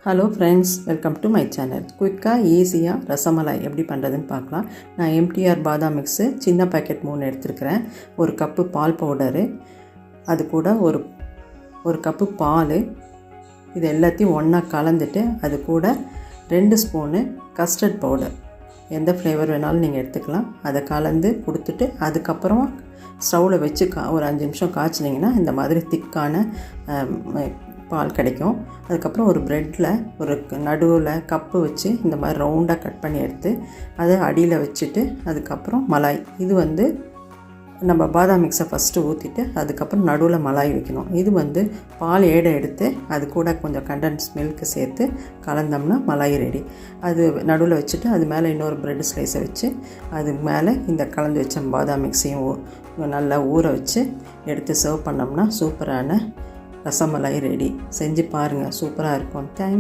Hello friends, welcome to my channel. குயிக்காக ஈஸியாக ரசமலாய் எப்படி பண்ணுறதுன்னு பார்க்கலாம். நான் எம்டிஆர் பாதாம் மிக்ஸு சின்ன பேக்கெட் 3 எடுத்துருக்கிறேன். ஒரு கப்பு பால் பவுடரு, அது கூட ஒரு கப்பு பால், இது எல்லாத்தையும் ஒன்றா கலந்துட்டு அது கூட 2 ஸ்பூனு கஸ்டர்ட் பவுடர், எந்த ஃப்ளேவர் வேணாலும் நீங்கள் எடுத்துக்கலாம். அதை கலந்து கொடுத்துட்டு அதுக்கப்புறமா ஸ்டவ்வில் வச்சு ஒரு 5 நிமிஷம் காய்ச்சினிங்கன்னா இந்த மாதிரி திக்கான பால் கிடைக்கும். அதுக்கப்புறம் ஒரு ப்ரெட்டில் ஒரு நடுவில் கப்பு வச்சு இந்த மாதிரி ரவுண்டாக கட் பண்ணி எடுத்து அதை அடியில் வச்சுட்டு அதுக்கப்புறம் மலாய், இது நம்ம பாதாம் மிக்ஸை ஃபஸ்ட்டு ஊற்றிட்டு அதுக்கப்புறம் நடுவில் மலாய் வைக்கணும். இது பால் ஏடை எடுத்து அது கூட கொஞ்சம் கண்டென்ஸ் மில்க்கு சேர்த்து கலந்தோம்னா மலாய் ரெடி. அது நடுவில் வச்சுட்டு அது மேலே இன்னொரு ப்ரெட் ஸ்லைஸை வச்சு அது மேலே இந்த கலந்து வச்ச பாதாம் மிக்ஸையும் நல்லா ஊற வச்சு எடுத்து சர்வ் பண்ணோம்னா சூப்பரான ரசமலாய் ரெடி. செஞ்சு பாருங்கள், சூப்பராக இருக்கும். தேங்க்ஸ்.